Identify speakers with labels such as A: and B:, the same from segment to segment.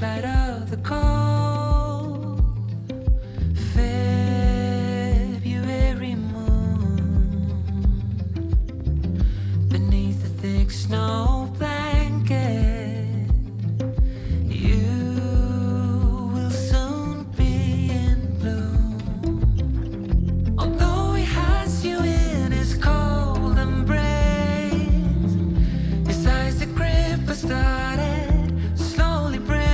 A: flashlight of the cold February moon beneath the thick snow blanket. You will soon be in bloom. Although he has you in his cold embrace, his eyes that grip are started slowly break.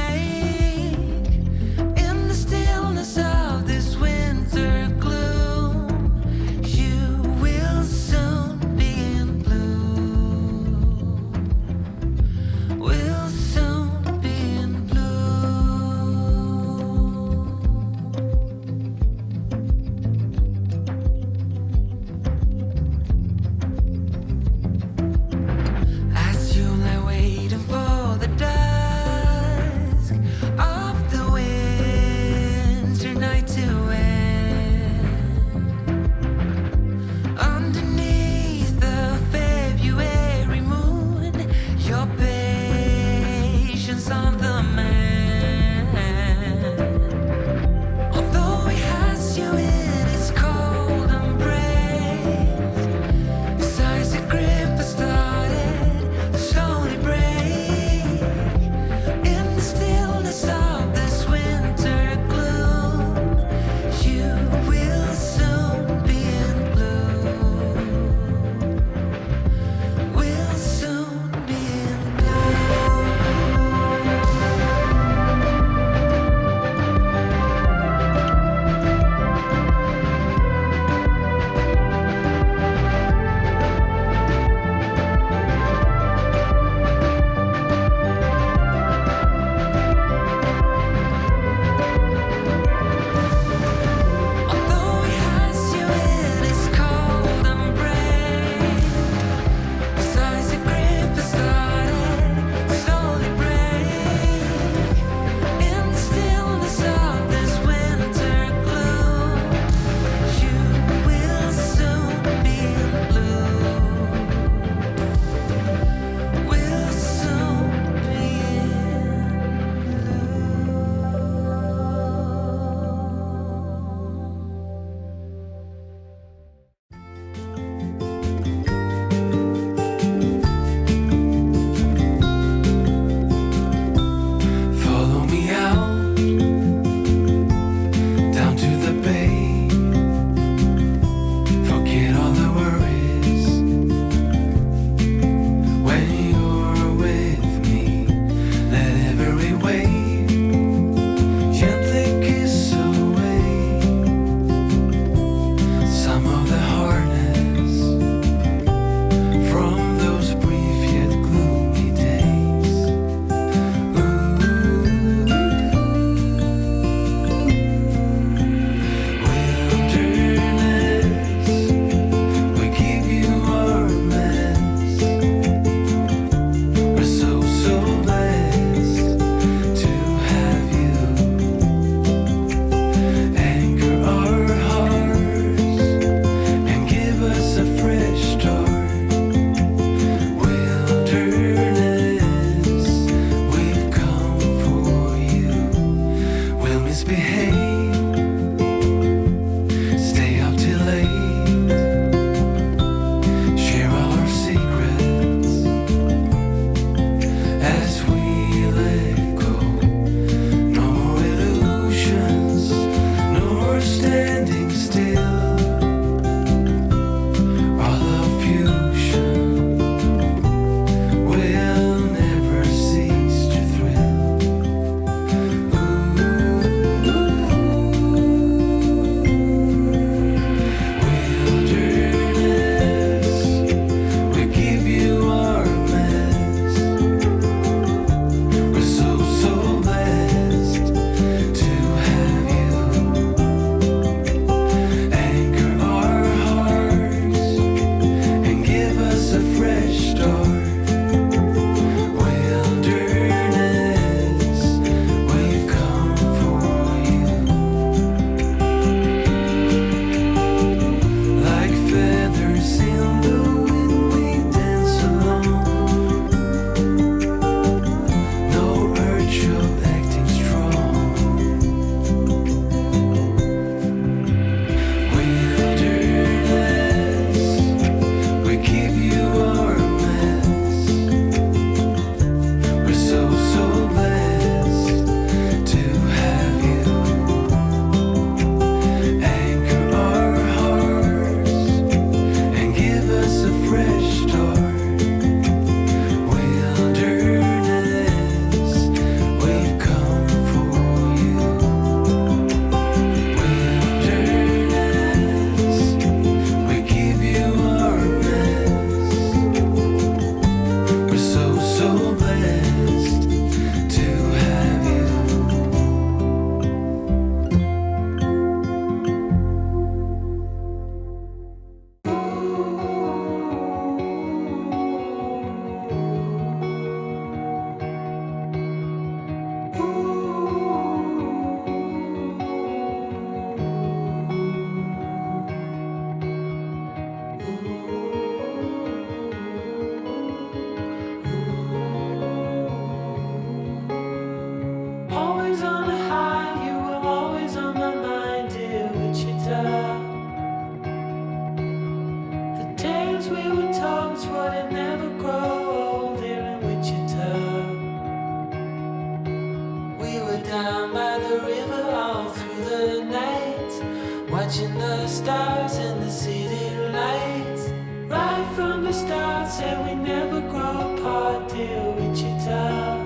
A: stars and the city lights. Right from the start, said we never grow apart, dear Wichita.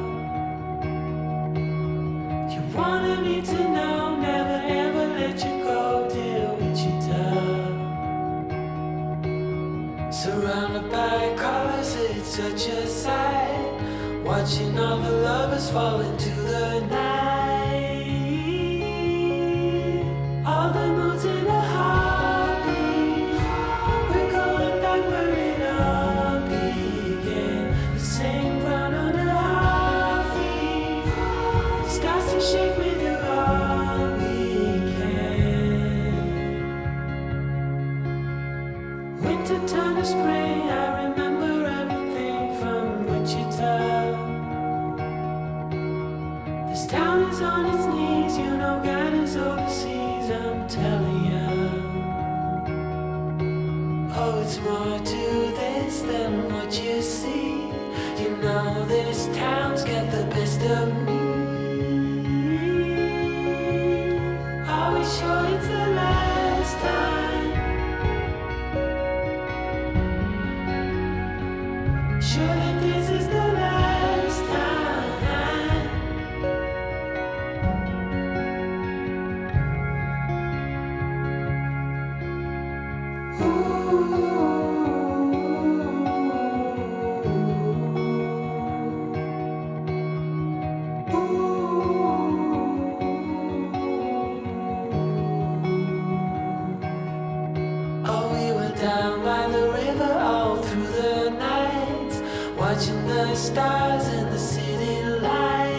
A: You wanted me to know, never ever let you go, dear Wichita. Surrounded by colors, it's such a sight. Watching all the lovers fall into the night. All the moods in a heartbeat. We're going back where it all began. The same ground on the heartbeat. Starts to shake me do all we can. Winter time to spring, I remember everything from Wichita. This town is on its knees, you know God is overseas, I'm telling ya. Oh, it's more to this than what you see. You know this town's got the best of me. Are we sure it's the last time? Sure that this is the last time. Oh, we were down by the river all through the night, watching the stars and the city lights.